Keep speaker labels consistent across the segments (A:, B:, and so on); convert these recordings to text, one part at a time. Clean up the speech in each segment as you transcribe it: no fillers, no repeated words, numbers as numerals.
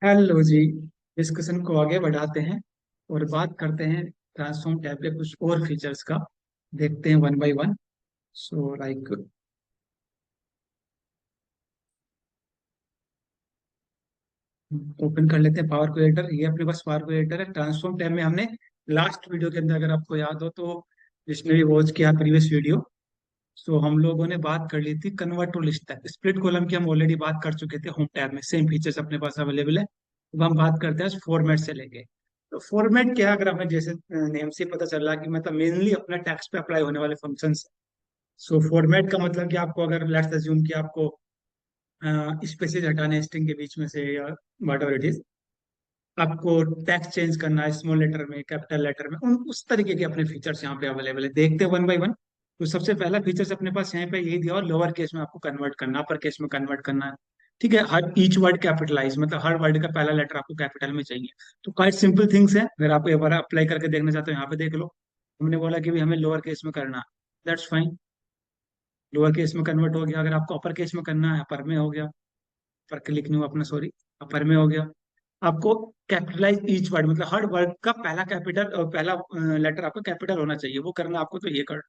A: Hello जी। Discussion को आगे बढ़ाते हैं और बात करते हैं ट्रांसफॉर्म टैब के कुछ और फीचर्स का। देखते हैं one by one. So like open कर लेते हैं पावर क्रिएटर। ये अपने पास पावर क्रिएटर है। ट्रांसफॉर्म टैब में हमने लास्ट वीडियो के अंदर, अगर आपको याद हो तो, जिसने भी वॉच किया प्रीवियस वीडियो, सो हम लोगों ने बात कर ली थी कन्वर्ट टू लिस्ट तक। स्प्लिट कॉलम की हम ऑलरेडी बात कर चुके थे। होम टैब में सेम फीचर्स अपने पास अवेलेबल है। अब हम बात करते हैं फॉर्मेट से लेके। तो फॉर्मेट क्या है, अगर हमें जैसे नेम से पता चल रहा है कि मतलब मेनली अपना टैक्स पे अप्लाई होने वाले फंक्शंस। सो फॉर्मेट का मतलब कि आपको, अगर लेट्स अज्यूम कि आपको स्पेसेस हटाने हैं स्ट्रिंग के बीच में से, या वट एवर इट इज, आपको टैक्स चेंज करना है स्मॉल लेटर में कैपिटल लेटर में, उन उस तरीके के अपने फीचर्स यहाँ पे अवेलेबल है। देखते हैं वन बाय वन। तो सबसे पहला फीचर्स अपने पास यहाँ पे यही दिया, और लोअर केस में आपको कन्वर्ट करना, अपर केस में कन्वर्ट करना है। ठीक है, हर ईच वर्ड कैपिटलाइज, मतलब हर वर्ड का पहला लेटर आपको कैपिटल में चाहिए। तो क्वाइट सिंपल थिंग्स है। अगर आप एक बार अप्लाई करके देखना चाहते हो, यहाँ पे देख लो। हमने बोला कि भी हमें लोअर केस में करना, दैट्स फाइन। लोअर केस में कन्वर्ट हो गया। अगर आपको अपर केस में करना है, अपर में हो गया। अपर क्लिक नहीं हुआ अपना, सॉरी। अपर में हो गया। आपको कैपिटलाइज ईच वर्ड, मतलब हर वर्ड का पहला कैपिटल और पहला लेटर आपका कैपिटल होना चाहिए, वो करना आपको, तो ये कर।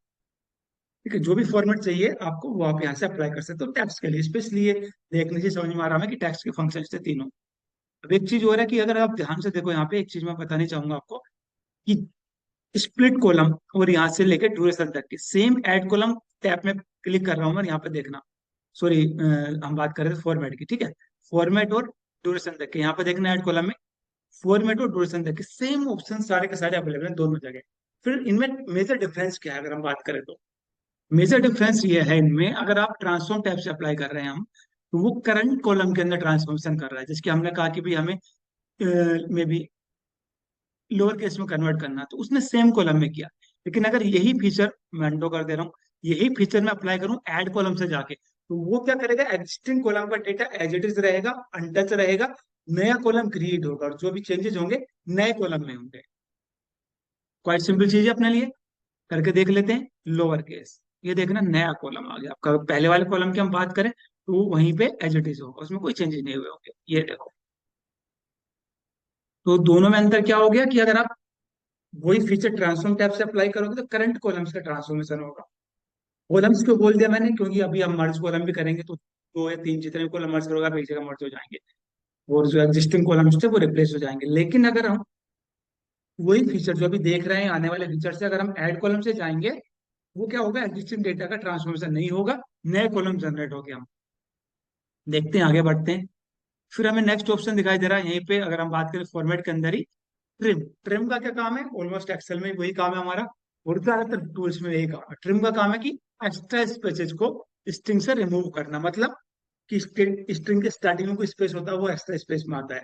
A: ठीक है, जो भी फॉर्मेट चाहिए आपको वो आप यहाँ से अप्लाई कर सकते हो टैक्स के लिए स्पेशली। ये देखने से समझ में आ रहा है कि टैक्स के फंक्शन थे तीनों। अब एक चीज और है कि अगर आप ध्यान से देखो, यहाँ पे एक चीज मैं बतानी चाहूंगा आपको कि स्प्लिट कॉलम और यहाँ से लेकर ड्यूरेशन तक के सेम ऐड कॉलम टैब में क्लिक कर रहा हूँ मैं, यहाँ पे देखना। सॉरी, हम बात कर रहे थे फॉर्मेट की। ठीक है, फॉर्मेट और ड्यूरेशन तक के यहाँ पे देखना ऐड कॉलम में। फॉर्मेट और ड्यूरेशन तक के सेम ऑप्शन सारे के सारे अवेलेबल हैं दोनों जगह। फिर इनमें मेजर डिफरेंस क्या है, अगर हम बात करें तो मेजर डिफरेंस ये है इनमें, अगर आप ट्रांसफॉर्म टैब से अप्लाई कर रहे हैं हम, तो वो करंट कॉलम के अंदर ट्रांसफॉर्मेशन कर रहा है, जिसकी हमने कहा कि भाई हमें मे बी लोअर केस में कन्वर्ट करना, तो उसने सेम कॉलम में किया। लेकिन अगर यही फीचर मैं अनडू कर दे रहा हूँ, यही फीचर मैं अप्लाई करूँ ऐड कॉलम से जाके, तो वो क्या करेगा, एग्जिस्टिंग कॉलम का डेटा एज इट इज रहेगा, अनटच रहेगा। नया कॉलम क्रिएट होगा और जो भी चेंजेस होंगे नए कॉलम में होंगे। क्वाइट सिंपल चीज है अपने लिए। करके देख लेते हैं लोअर केस। ये देखना नया कॉलम आ गया आपका। पहले वाले कॉलम की हम बात करें तो वहीं पे एज इट इज होगा, उसमें कोई चेंजेस नहीं हुए होंगे। ये देखो, तो दोनों में अंतर क्या हो गया कि अगर आप वही फीचर ट्रांसफॉर्म टैब से अप्लाई करोगे तो करंट कॉलम्स का ट्रांसफॉर्मेशन होगा। कॉलम्स क्यों बोल दिया मैंने, क्योंकि अभी हम मर्ज कॉलम भी करेंगे, तो दो या तीन जितने भी कॉलम मर्ज करोगे आप एक जगह मर्ज हो जाएंगे, और जो एग्जिस्टिंग कॉलम्स थे वो रिप्लेस हो जाएंगे। लेकिन अगर हम वही फीचर जो अभी देख रहे हैं आने वाले फीचर से, अगर हम ऐड कॉलम से जाएंगे, वो क्या होगा, एग्जिस्टिंग डेटा का ट्रांसफॉर्मेशन नहीं होगा, नए कॉलम जनरेट होंगे। हम देखते हैं, आगे बढ़ते हैं। फिर हमें नेक्स्ट ऑप्शन दिखाई दे रहा है यहीं पे, अगर हम बात करें फॉर्मेट के अंदर ही, ट्रिम। ट्रिम का क्या काम है, ऑलमोस्ट एक्सेल में वही काम है हमारा, और ज्यादातर टूल्स में यही काम है। ट्रिम का काम है कि एक्स्ट्रा स्पेसेज को स्ट्रिंग से रिमूव करना, मतलब कि स्ट्रिंग के स्टार्टिंग में कोई स्पेस होता है वो एक्स्ट्रा स्पेस में आता है,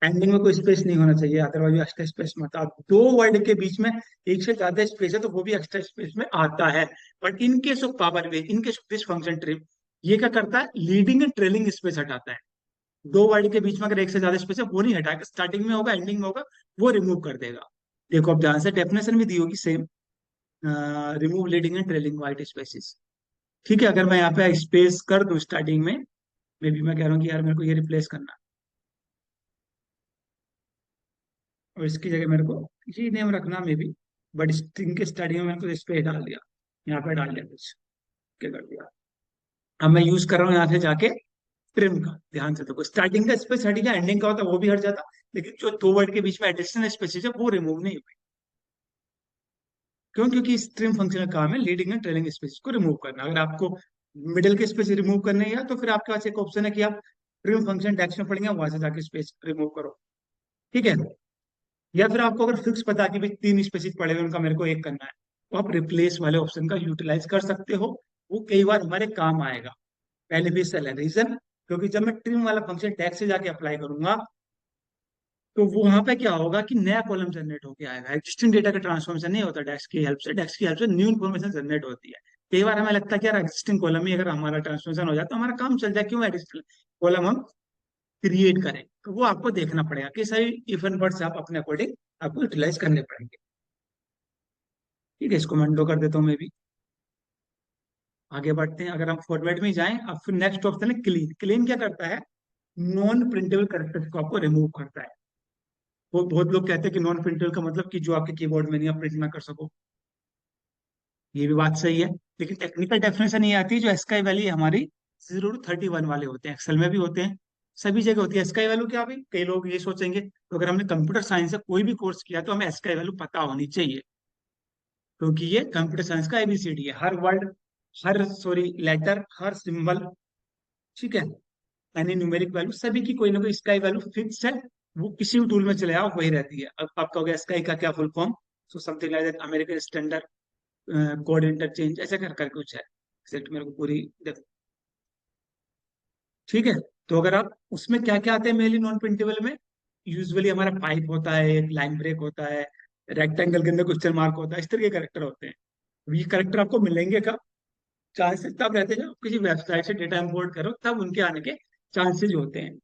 A: एंडिंग में कोई स्पेस नहीं होना चाहिए, अदरवाइज एक्स्ट्रा स्पेस में आता है। दो वर्ड के बीच में एक से ज्यादा स्पेस है तो वो भी एक्स्ट्रा स्पेस में आता है। But in case of power way, in case of this function trim, ये क्या करता है, लीडिंग एंड ट्रेलिंग स्पेस हटाता है। दो वर्ड के बीच में अगर एक से ज्यादा स्पेस है वो नहीं हटाएगा, स्टार्टिंग में होगा एंडिंग में होगा, वो रिमूव कर देगा। देखो अब ध्यान से, डेफिनेशन भी दी होगी same, remove leading and trailing white spaces. ठीक है, अगर मैं यहाँ पे स्पेस कर दूं स्टार्टिंग में, मे बी मैं कह रहा हूँ कि यार मेरे को ये रिप्लेस करना, और इसकी जगह मेरे को ये नेम रखना मे बी, बट स्ट्रिंग के स्टार्टिंग में मैंने को स्पेस डाल दिया, यहाँ पे डाल दिया कुछ, क्या कर दिया। अब मैं यूज कर रहा हूँ यहाँ से जाके ट्रिम का। ध्यान से देखो, स्टार्टिंग का स्पेस हट गया, एंडिंग का होता वो भी हट जाता, लेकिन जो दो वर्ड के बीच में एडिशनल स्पेसिस है वो रिमूव नहीं हुई। क्यों, क्योंकि स्ट्रिम फंक्शन का काम है लीडिंग एंड ट्रेलिंग स्पेस को रिमूव करना। अगर आपको मिडिल के स्पेस रिमूव करने हैं तो फिर आपके पास एक ऑप्शन है कि आप ट्रिम फंक्शन टेक्स्ट में पढ़ेंगे, वहां से जाके स्पेस रिमूव करो। ठीक है, या फिर आपको अगर फिक्स पता कि भाई तीन स्पेसिस पड़े हुए उनका मेरे को एक करना है, तो आप रिप्लेस वाले ऑप्शन का यूटिलाइज कर सकते हो। वो कई बार हमारे काम आएगा। बेनिफिशियल है, रीजन क्योंकि जब मैं ट्रिम वाला फंक्शन टैग से जाके अप्लाई करूंगा, तो वो वहां पे क्या होगा कि नया कॉलम जनरेट होकर आएगा। एग्जिस्टिंग डेटा का ट्रांसफॉर्मेशन नहीं होता डेक्स की हेल्प से, डेक्स की हेल्प से न्यू इन्फॉर्मेशन जनरेट होती है। कई बार हमें लगता है कि यार एग्जिस्टिंग कॉलम ही अगर हमारा ट्रांसफॉर्मेशन हो जाए तो हमारा काम चल जाए, क्यों एडिशनल कॉलम हम क्रिएट करें। तो वो आपको देखना पड़ेगा कि सही इफ एंड बट्स आप अपने अकॉर्डिंग आपको यूटिलाइज करने पड़ेंगे। ठीक है, इसको मैं undo कर देता हूँ मैं भी। आगे बढ़ते हैं, अगर हम फॉर्मेट में जाएं, अब फिर नेक्स्ट ऑप्शन है क्लीन। क्लीन क्या करता है, नॉन प्रिंटेबल कैरेक्टर्स को आपको रिमूव करता है। वो बहुत लोग कहते हैं कि नॉन प्रिंटेबल का मतलब कि जो आपके कीबोर्ड में नहीं आप प्रिंट ना कर सको। ये भी बात सही है, लेकिन टेक्निकल डेफिनेशन ये आती है जो एस्काई वैल्यू हमारी 0 to 31 वाले होते हैं, एक्सेल में भी होते हैं, सभी जगह होती है। एस्काई वैल्यू क्या भाई, कई लोग ये सोचेंगे तो अगर हमने कंप्यूटर साइंस से कोई भी कोर्स किया तो हमें एस्काई वैल्यू पता होनी चाहिए, क्योंकि ये कंप्यूटर साइंस का एबीसीडी है। हर वर्ड, हर सॉरी लेटर, हर सिंबल, ठीक है, एनी न्यूमेरिक वैल्यू, सभी की कोई ना कोई स्काई वैल्यू फिक्स है। वो किसी भी टूल में चले जाओ वही रहती है। अब आप कहोगे स्काई का क्या full form, so something like that American standard code interchange, ऐसे कर करके कुछ है, एग्जैक्ट मेरे को पूरी ठीक है। तो अगर आप उसमें क्या क्या आते हैं मेनली नॉन प्रिंटेबल में, यूजुअली हमारा पाइप होता है, एक लाइन ब्रेक होता है, रेक्टेंगल के अंदर क्वेश्चन मार्क होता है, इस तरह के करेक्टर होते हैं। अब ये करेक्टर आपको मिलेंगे कब, चांसेस तब रहते हैं जब आप किसी वेबसाइट से डेटा इंपोर्ट करो, तब उनके आने के चांसेस होते हैं।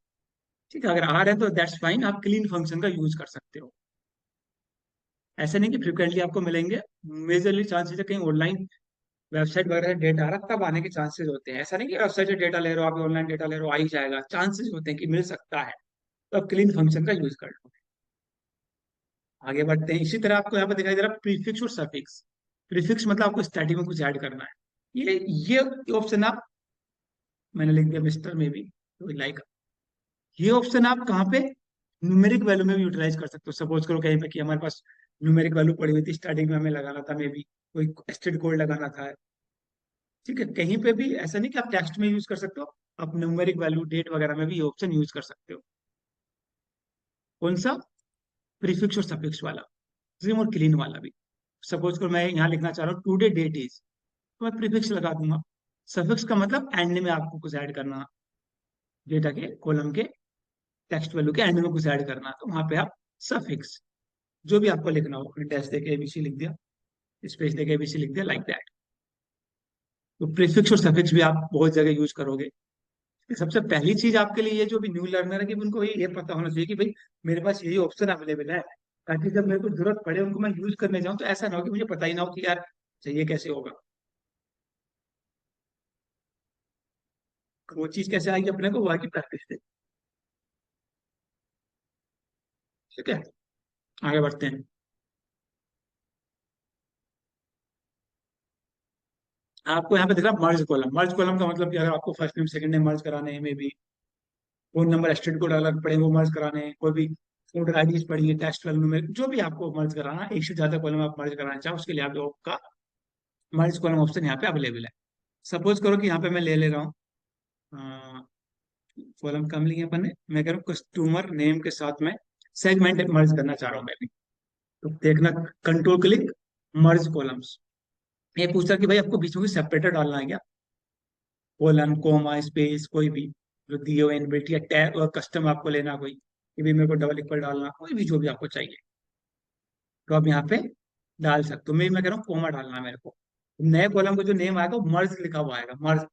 A: ठीक है, अगर आ रहे हैं तो दैट्स फाइन, आप क्लीन फंक्शन का यूज कर सकते हो। ऐसा नहीं कि फ्रिक्वेंटली आपको मिलेंगे, मेजरली चांसेस है कहीं ऑनलाइन वेबसाइट वगैरह से डेटा आ रहा है, तब आने के चांसेस होते हैं। ऐसा नहीं कि वेबसाइट से डेटा ले रहे हो, आप ऑनलाइन डेटा ले रहे हो आ ही जाएगा, चांसेस होते हैं कि मिल सकता है, तो आप क्लीन फंक्शन का यूज कर लो। आगे बढ़ते हैं, इसी तरह आपको यहाँ पर दिखाई दे रहा है प्रीफिक्स और सफिक्स। प्रीफिक्स मतलब आपको स्टार्टिंग में कुछ ऐड करना है। ये ऑप्शन आप, मैंने लिख दिया मिस्टर में भी, तो लाइक, ये ऑप्शन आप कहाँ पे, न्यूमेरिक वैल्यू में भी यूटिलाइज कर सकते हो। सपोज करो कहीं पे कि हमारे पास न्यूमेरिक वैल्यू पड़ी हुई थी, स्टार्टिंग में हमें लगाना था, मे बी कोई एस्टेड कोड लगाना था, ठीक है, कहीं पे भी ऐसा नहीं कि आप टेक्स्ट में यूज कर सकते हो, आप न्यूमेरिक वैल्यू डेट वगैरह में भी ये ऑप्शन यूज कर सकते हो। कौन सा, प्रीफिक्स और सफिक्स वाला, ट्रिम और क्लीन वाला भी। सपोज करो मैं यहाँ लिखना चाह रहा हूँ टुडे डेट इज, तो मैं प्रीफिक्स लगा दूंगा। सफिक्स का मतलब एंड में आपको कुछ ऐड करना, डेटा के कॉलम के टेक्स्ट वैल्यू के एंड में कुछ ऐड करना, तो वहां पे आप सफिक्स, जो भी आपको लिखना हो, डैश देके एबीसी लिख दिया, स्पेस देके एबीसी लिख दिया, लाइक दैट। तो प्रीफिक्स और सफिक्स भी आप बहुत जगह यूज करोगे। सबसे पहली चीज आपके लिए ये जो भी न्यू लर्नर है कि उनको ये पता होना चाहिए कि भाई मेरे पास यही ऑप्शन अवेलेबल है, ताकि जब मेरे को जरूरत पड़े उनको मैं यूज करने जाऊं तो ऐसा ना हो कि मुझे पता ही ना हो कि यार चाहिए कैसे होगा। वो चीज कैसे आएगी अपने को, वहाँ की प्रैक्टिस से। ठीक है, आगे बढ़ते हैं। आपको यहाँ पे दिख रहा है मर्ज कॉलम। मर्ज कॉलम का मतलब कि अगर आपको फर्स्ट नेम सेकंड नेम मर्ज कराने हैं, may be phone number estate code अलग पड़े वो मर्ज कराने हैं, कोई भी वोटर आईडीज पड़ी है, टेस्ट वैल्यू में जो भी आपको मर्ज कराना है, एक से ज्यादा कॉलम आप मर्ज कराना चाहो, उसके लिए आपका मर्ज कॉलम ऑप्शन यहाँ पे अवेलेबल है। सपोज करो कि यहाँ पे मैं ले रहा हूँ, कॉलम कम लिए अपन ने, मैं कह रहा हूँ कस्टमर नेम के साथ में सेगमेंट मर्ज करना चाह रहा हूँ मैं भी। तो देखना, कंट्रोल क्लिक, मर्ज कॉलम्स। ये पूछता कि भाई आपको बीच में सेपरेटर डालना है क्या, कोलन कोमा स्पेस कोई भी जो दिए हुए इनबिल्ट, या टैग और कस्टम आपको लेना कोई कि भी मेरे को डबल इक्वल डालना, कोई भी जो भी आपको चाहिए, तो आप यहाँ पे डाल सकते हो। मैं कह रहा हूँ कोमा डालना है मेरे को, नए कॉलम को जो नेम आएगा वो मर्ज लिखा हुआ आएगा, मर्ज।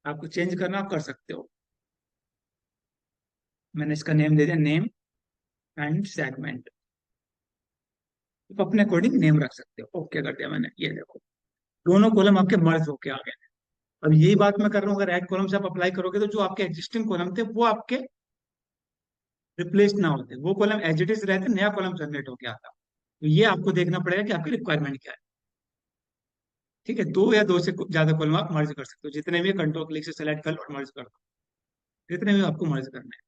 A: आपको चेंज करना आप कर सकते हो। मैंने इसका नेम दे दिया, नेम एंड सेगमेंट, तो अपने अकॉर्डिंग नेम रख सकते हो। ओके कर दिया मैंने, ये देखो दोनों कॉलम आपके मर्ज होके आ गए। अब यही बात मैं कर रहा हूँ, अगर ऐड कॉलम से आप अप्लाई करोगे तो जो आपके एग्जिस्टिंग कॉलम थे वो आपके रिप्लेस ना होते, वो कॉलम एज इट इज रहते, नया कॉलम जनरेट होके आता। तो ये आपको देखना पड़ेगा कि आपकी रिक्वायरमेंट क्या है। ठीक है, दो या दो से ज्यादा कॉलम आप मर्ज कर सकते हो, जितने भी कंट्रोल क्लिक से सेलेक्ट कर लो और मर्ज कर दो, जितने भी आपको मर्ज करना है।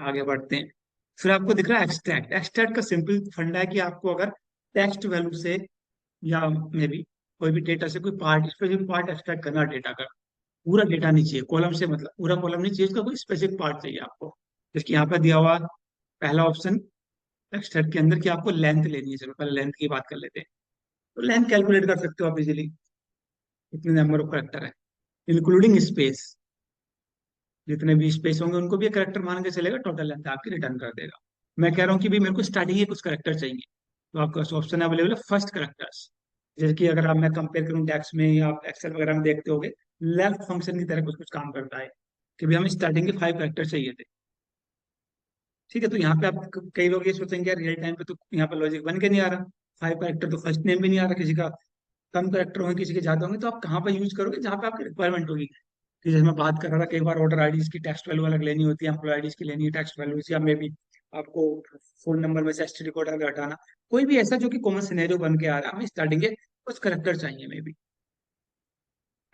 A: आगे बढ़ते हैं, फिर आपको दिख रहा है एक्सट्रैक्ट। एक्सट्रैक्ट का सिंपल फंडा है कि आपको अगर टेक्स्ट वैल्यू से या मे बी कोई भी डेटा से कोई पार्ट, स्पेसिफिक पार्ट एक्सट्रैक्ट करना डेटा का, पूरा डेटा नहीं चाहिए कॉलम से, मतलब पूरा कॉलम नहीं चाहिए, इसका कोई स्पेसिफिक पार्ट चाहिए आपको। जैसे यहाँ पे दिया हुआ पहला ऑप्शन एक्सट्रैक्ट के अंदर कि आपको लेंथ लेनी है, चलो पहले लेंथ की बात कर लेते हैं। तो लेंथ कैलकुलेट कर सकते हो आप इजीली, कितने नंबर ऑफ करेक्टर है, इंक्लूडिंग स्पेस, जितने भी स्पेस होंगे उनको भी करेक्टर मान के चलेगा, टोटल लेंथ आपकी रिटर्न कर देगा। मैं कह रहा हूँ कि भी मेरे को स्टार्टिंग के कुछ करेक्टर चाहिए, तो आपका ऑप्शन अवेलेबल है फर्स्ट करेक्टर्स। जैसे कि अगर आप, मैं कंपेयर करूँ डेक्स में या आप एक्सेल वगैरह में देखते होगे, लेफ्ट फंक्शन की तरह कुछ कुछ काम करता है कि भी हमें स्टार्टिंग के 5 करेक्टर चाहिए थे। ठीक है, तो यहाँ पे आप कई लोग ये सोचेंगे यार रियल टाइम पे तो यहाँ पे लॉजिक बन के नहीं आ रहा, 5 करेक्टर तो फर्स्ट नेम भी नहीं आ रहा किसी का, कम करेक्टर होंगे किसी के ज्यादा होंगे, तो आप कहाँ पे यूज करोगे जहाँ पे आपकी रिक्वायरमेंट होगी, कि जैसे मैं बात कर रहा था, कई बार ऑर्डर आईडीज की टेक्स्ट वैल्यू अलग लेनी होती है, एम्प्लॉय आईडीज की लेनी है टेक्स्ट वैल्यूज, या मे बी आपको फोन नंबर में से एसटीडी कोड अगर हटाना, कोई भी ऐसा जो कि कॉमन सिनेरियो बन के आ रहा है, हमें स्टार्टिंग के कुछ करेक्टर चाहिए मे बी।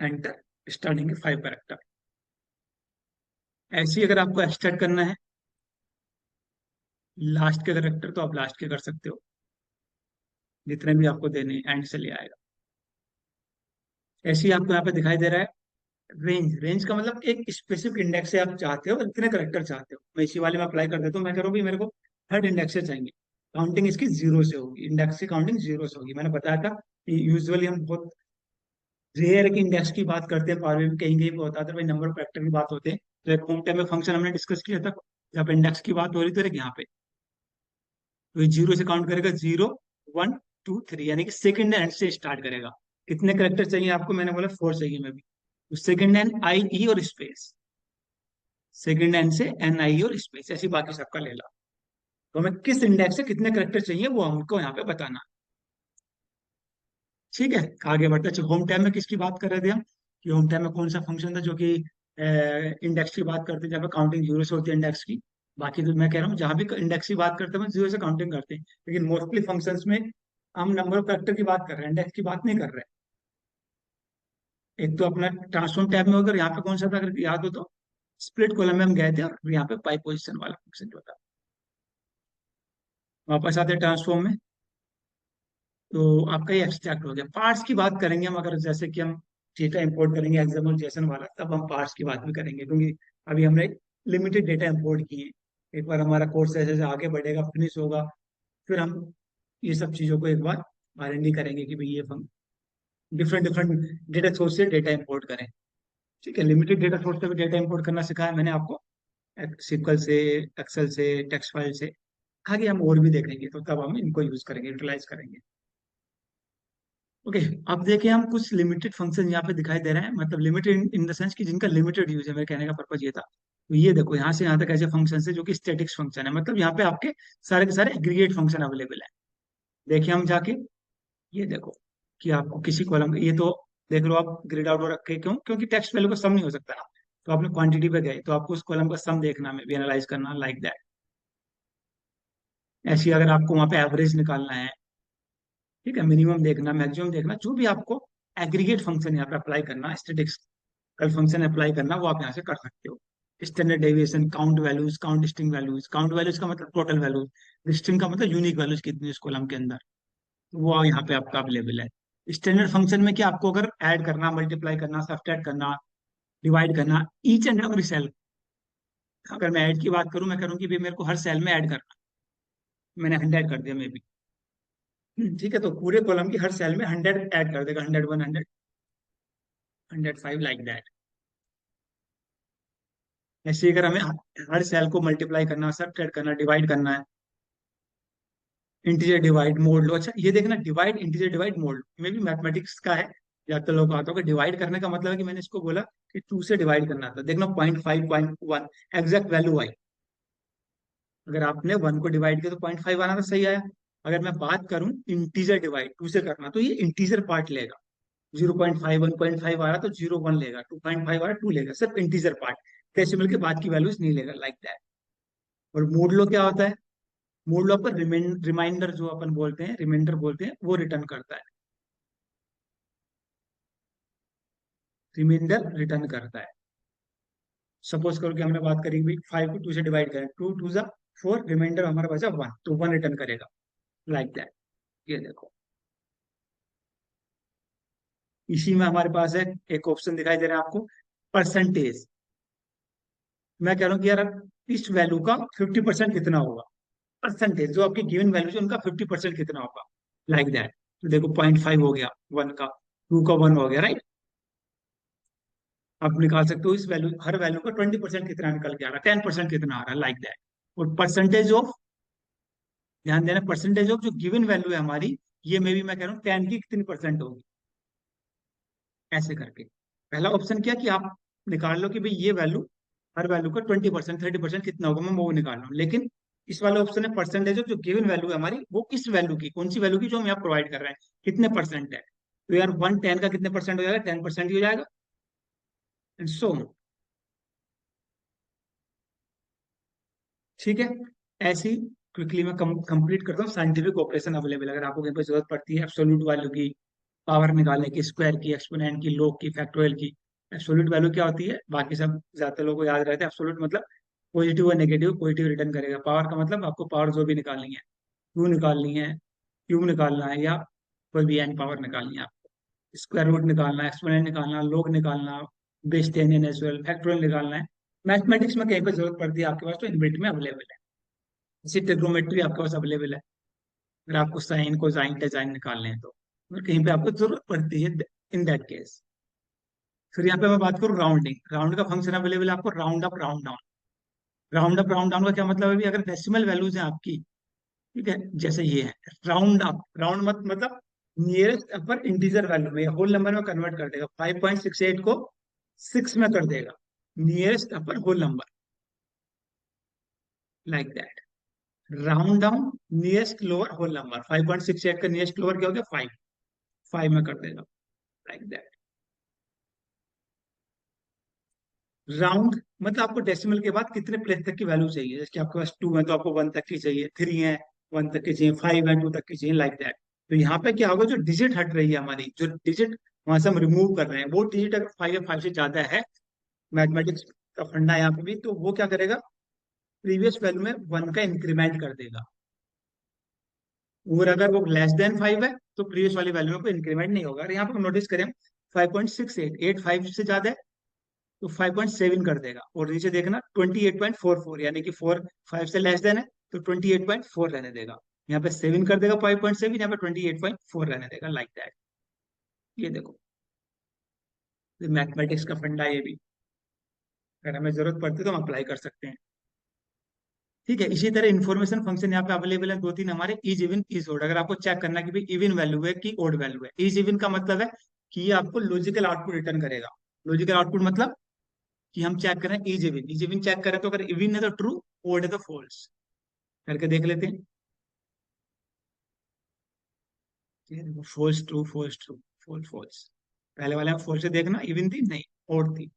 A: एंटर, स्टार्टिंग के 5 करेक्टर। ऐसे ही अगर आपको एक्सट्रैक्ट करना है लास्ट के करेक्टर, तो आप लास्ट के कर सकते हो, जितने भी आपको देने एंड से ले आएगा। ऐसे ही आपको यहाँ पे दिखाई दे रहा है रेंज। रेंज का मतलब एक स्पेसिफिक इंडेक्स से आप चाहते हो, इतने करेक्टर चाहते हो। मैं इसी वाले में अप्लाई कर देता हूँ, मैं कह रहा हूँ भी मेरे को थर्ड इंडेक्स से चाहिए, काउंटिंग इसकी जीरो से होगी, इंडेक्स की काउंटिंग जीरो से होगी। मैंने बताया था कि यूजुअली हम बहुत रेयर की इंडेक्स की बात करते हैं, पावर में कहीं कहीं पे होता था भाई नंबर ऑफ फैक्टर की बात होते हैं। तो एक होम टाइम में फंक्शन हमने डिस्कस किया था, जब इंडेक्स की बात हो रही थी, तो यहाँ पे तो ये जीरो से काउंट करेगा, 0 1 2 3, यानी कि सेकंड एंड से स्टार्ट करेगा। कितने करेक्टर चाहिए आपको? मैंने बोला 4 चाहिए मैं भी। तो सेकंड एंड आई ई और स्पेस, सेकंड एंड से एन आई और स्पेस, ऐसी बाकी सबका ले ला। तो हमें किस इंडेक्स से कितने करेक्टर चाहिए वो हमको यहाँ पे बताना। ठीक है, आगे बढ़ते हैं। होम टाइम में किसकी बात कर रहे थे हम, कि होम टाइम में कौन सा फंक्शन था जो कि इंडेक्स की बात करते हैं, जहाँ पे काउंटिंग जीरो से होती है इंडेक्स की। बाकी तो मैं कह रहा हूँ जहाँ भी इंडेक्स की बात करते हैं जीरो से काउंटिंग करते हैं, लेकिन मोस्टली फंक्शंस में हम नंबर ऑफ फैक्टर की बात कर रहे हैं, इंडेक्स की बात नहीं कर रहे हैं। एक तो अपना ट्रांसफॉर्म टैब में अगर यहाँ पे कौन सा था अगर याद हो तो, स्प्लिट कॉलम में हम गए थे, और यहाँ पे पाई पोजिशन वाला फंक्शन जो था। वापस आते हैं ट्रांसफॉर्म में, तो आपका ये एक्सट्रैक्ट हो गया। पार्ट्स की बात करेंगे हम, अगर जैसे कि हम डेटा इंपोर्ट करेंगे एक्सएमएल जेसन वाला, तब हम पार्ट्स की बात भी करेंगे, क्योंकि अभी हमने लिमिटेड डेटा इंपोर्ट किए हैं। एक बार हमारा कोर्स जैसे जैसे आगे बढ़ेगा, फिनिश होगा, फिर हम ये सब चीज़ों को एक बार आरएनडी करेंगे कि भाई ये हम डिफरेंट डिफरेंट डेटा सोर्स से डेटा इंपोर्ट करें। ठीक है, लिमिटेड डेटा सोर्स से भी डेटा इंपोर्ट करना सिखाया मैंने आपको, SQL से, एक्सेल से, टेक्स्ट फाइल से। आगे हम और भी देखेंगे, तो तब हम इनको यूज करेंगे, यूटिलाइज करेंगे। ओके, अब देखिए हम कुछ लिमिटेड फंक्शन यहाँ पे दिखाई दे रहे हैं, मतलब लिमिटेड इन द सेंस कि जिनका लिमिटेड यूज है, मेरे कहने का पर्पज ये था। तो ये देखो यहाँ से यहाँ तक ऐसे फंक्शन है जो कि स्टैटिक्स फंक्शन है, मतलब यहाँ पे आपके सारे के सारे एग्रीगेट फंक्शन अवेलेबल है। देखिए हम जाके, ये देखो कि आपको किसी कॉलम, ये तो देख लो आप ग्रिड आउट रख के, क्यों? क्योंकि टेक्स्ट वैल्यू का सम नहीं हो सकता ना। तो आपने क्वांटिटी पे गए, तो आपको उस कॉलम का सम देखना में भी, एनालाइज करना, लाइक दैट। ऐसी अगर आपको वहां पे एवरेज निकालना है, ठीक है, मिनिमम देखना, मैक्सिमम देखना, जो भी आपको एग्रीगेट फंक्शन यहाँ पे अप्लाई करना, स्टैटिक्स कल फंक्शन अप्लाई करना, वो आप यहाँ से कर सकते हो। Standard deviation, count values, count distinct values. Count values का मतलब टोटल वैल्यूज, डिस्टिंग का मतलब यूनिक वैल्यूज कितनी है उस कॉलम के अंदर, तो वो यहाँ पे आपका अवेलेबल है। स्टैंडर्ड फंक्शन में क्या आपको अगर ऐड करना, मल्टीप्लाई करना, सब्ट्रैक्ट करना, डिवाइड करना, ईच एंड एवरी सेल। अगर मैं ऐड की बात करूं, मैं करूँ कि भाई मेरे को हर सेल में ऐड करना, मैंने 100 कर दिया मे बी। ठीक है, तो पूरे कॉलम की हर सेल में 100 ऐड कर देगा, 100 100 105 लाइक दैट। ऐसे ही अगर हमें हर सेल को मल्टीप्लाई करना, सब्ट्रैक्ट करना, डिवाइड करना है, इंटीजर डिवाइड मोड लो। अच्छा ये देखना, डिवाइड, इंटीजर डिवाइड, मोड में भी मैथमेटिक्स का है। ज्यादातर लोग आता होगा डिवाइड करने का मतलब है कि मैंने इसको बोला कि 2 से डिवाइड करना था, देखना 0.5 0.1 एग्जैक्ट वैल्यू आई। अगर आपने 1 को डिवाइड किया तो 0.5 आना तो सही आया। अगर मैं बात करूं इंटीजर डिवाइड 2 से करना, तो ये इंटीजर पार्ट लेगा। 0.5 1.5 आ रहा तो 0 1 लेगा, 2.5 आ रहा 2 लेगा, सिर्फ इंटीजर पार्ट। डेसिमल के बाद की वैल्यूज नहीं लेगा, लाइक दैट। और मोड लो क्या होता है? मोड लो पर रिमाइंडर जो अपन बोलते हैं, रिमाइंडर बोलते हैं, वो रिटर्न करता है। रिमाइंडर रिटर्न करता है। सपोज करो कि हमने बात करी भी 5 को 2 से डिवाइड करें, 2 2 जा 4, रिमाइंडर हमारा बचा 1, तो 1 रिटर्न करेगा, लाइक दैट। ये देखो, इसी में हमारे पास है एक ऑप्शन दिखाई दे रहा है आपको, परसेंटेज। मैं कह रहा हूँ कि यार इस वैल्यू का 50% कितना होगा, परसेंटेज जो आपकी गिवन वैल्यू है उनका 50% कितना होगा, लाइक दैट। तो देखो 0.5 हो गया 1 का, 2 का 1 हो गया, राइट। आप निकाल सकते हो इस वैल्यू, हर वैल्यू का 20% कितना निकल के आ रहा है, 10% कितना आ रहा है, लाइक दैट। और परसेंटेज ऑफ, ध्यान देना, परसेंटेज ऑफ जो गिवन वैल्यू है हमारी, ये में भी मैं कह रहा हूँ 10 की कितनी परसेंट होगी, ऐसे करके। पहला ऑप्शन क्या कि आप निकाल लो कि भाई ये वैल्यू, हर वैल्यू का 20% 30% कितना होगा, मैं वो निकाल लूँ। लेकिन इस वाले ऑप्शन है परसेंटेज ऑफ जो गिवन वैल्यू है हमारी, वो किस वैल्यू की, कौन सी वैल्यू की जो हम यहाँ प्रोवाइड कर रहे हैं, कितने परसेंट है। तो यार 1 10 का कितने परसेंट हो जाएगा, 10% ही हो जाएगा। And so. ठीक है, ऐसी क्विकली मैं कंप्लीट करता हूँ। साइंटिफिक ऑपरेशन अवेलेबल, अगर आपको कहीं पर जरूरत पड़ती है एब्सोल्यूट वैल्यू की, पावर निकालने की, स्क्वायर की, एक्सपोनेंट की, लॉग की, फैक्टोरियल की। एब्सोल्यूट वैल्यू क्या होती है, बाकी सब ज्यादातर लोगों को याद रहता है। एब्सोल्यूट मतलब पॉजिटिव और नेगेटिव, पॉजिटिव रिटर्न करेगा। पावर का मतलब आपको पावर जो भी निकालनी है, क्यू निकालनी है, क्यूब निकालना है, या कोई भी एन पावर निकालनी है आपको, स्क्वायर रूट निकालना है, एक्सपोनेंट निकालना, लॉग निकालना, बेस 10 नेचुरल फैक्टोरियल निकालना है। मैथमेटिक्स में कहीं पर जरूरत पड़ती है आपके पास तो इनबिल्ट में अवेलेबल है। इसी ट्रिग्नोमेट्री आपके पास अवेलेबल है, अगर आपको साइन को साइन टेजाइन निकालने हैं तो, अगर कहीं पे आपको जरूरत पड़ती है, इन दैट केस। फिर यहाँ पे मैं बात करूँ राउंडिंग, राउंड का फंक्शन अवेलेबल है आपको, round up round down. Round up round down का क्या मतलब है, अभी अगर डेसिमल वैल्यूज हैं आपकी, ठीक है, जैसे ये है, राउंड अप राउंड मत मतलब नियरेस्ट अपर इंटीजर वैल्यू में, होल नंबर में कन्वर्ट कर देगा। 5.68 को 6 में कर देगा, nearest upper whole number, like that. Round down nearest lower whole number, 5.68 का नियरेस्ट लोअर क्या हो गया, 5, 5 में कर देगा, लाइक दैट। राउंड मतलब आपको डेसिमल के बाद कितने प्लेस तक की वैल्यू चाहिए, जैसे कि आपके पास 2 है तो आपको 1 तक की चाहिए, 3 है 1 तक की चाहिए, 5 है 2 तक की चाहिए, लाइक दैट। तो यहाँ पे क्या होगा, जो डिजिट हट रही है हमारी, जो डिजिट वहां से हम रिमूव कर रहे हैं, वो डिजिट अगर 5 या 5 से ज्यादा है, मैथमेटिक्स का फंडा है यहाँ पे भी, तो वो क्या करेगा, प्रीवियस वैल्यू में 1 का इंक्रीमेंट कर देगा। और अगर वो लेस देन 5 है तो प्रीवियस वाली वैल्यू में कोई इंक्रीमेंट नहीं होगा। और यहाँ पे नोटिस करें, 5.68, 8 5 से ज्यादा है तो 5.7 कर देगा, और नीचे देखना 28.44, यानी कि 4 5 से लेस देन है तो 28.4 रहने देगा। यहाँ पे 7 कर देगा 5.7, यहाँ पे 28.4 रहने देगा, लाइक दैट। ये देखो, ये मैथमेटिक्स का फंडा है ये भी, अगर हमें जरूरत पड़ती है तो हम अप्लाई कर सकते हैं। ठीक है, इसी तरह इन्फॉर्मेशन फंक्शन यहाँ पे अवेलेबल है दो तीन हमारे, इज इवन इज ओड। अगर आपको चेक करना है कि भाई इवन वैल्यू है कि ओड वैल्यू है, इज इवन का मतलब है कि ये आपको लॉजिकल आउटपुट रिटर्न करेगा। लॉजिकल आउटपुट मतलब कि हम चेक करें is even, is even check करें तो अगर इवन है तो ट्रू, ओड है तो फॉल्स, करके देख लेते हैं। ठीक है, देखो false true false true, false false. पहले वाले में फॉल्स से देखना इवन थी, नहीं ओड थी।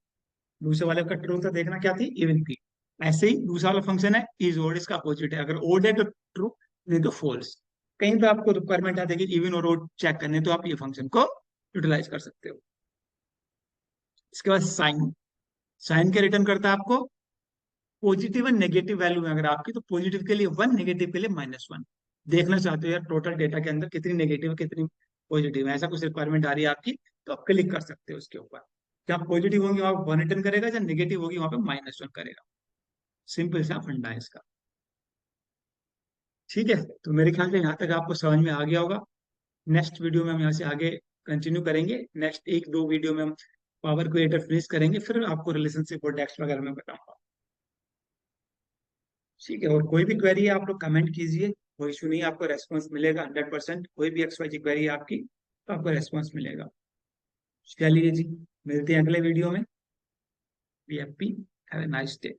A: दूसरे वाले का ट्रू था, देखना क्या थी, इवन थी। ऐसे ही दूसरा वाला फंक्शन है इज ओड, इसका अपोजिट है, अगर ओड है तो ट्रू, नहीं तो फॉल्स। कहीं पे आपको रिक्वायरमेंट आती है कि इवन और ओड चेक करने, तो आप ये फंक्शन को यूटिलाइज कर सकते हो। इसके बाद साइन, साइन के रिटर्न करता है आपको पॉजिटिव एंड नेगेटिव वैल्यू में, अगर आपकी तो पॉजिटिव के लिए 1, नेगेटिव के लिए -1। देखना चाहते हो यार टोटल डेटा के अंदर कितनी नेगेटिव है कितनी पॉजिटिव है, ऐसा कुछ रिक्वायरमेंट आ रही है आपकी, तो आप क्लिक कर सकते हो उसके ऊपर। क्या पॉजिटिव होगी वहां 1 रिटर्न करेगा, या नेगेटिव होगी वहां पे -1 करेगा। सिंपल सा फंडा है इसका। ठीक है, तो मेरे ख्याल से यहाँ तक आपको समझ में आ गया होगा। नेक्स्ट वीडियो में हम यहाँ से आगे कंटिन्यू करेंगे। नेक्स्ट एक दो वीडियो में हम पावर क्रिएटर फिनिश करेंगे, फिर आपको रिलेशनशिप और डेक्स वगैरह में बताऊंगा। ठीक है, और कोई भी क्वेरी है आप लोग कमेंट कीजिए, कोई इशू नहीं, आपको रेस्पॉन्स मिलेगा 100%। कोई भी एक्सवाइजी क्वेरी है आपकी तो आपको रेस्पॉन्स मिलेगा। चलिए जी, मिलते हैं अगले वीडियो में। Be happy, have a nice day.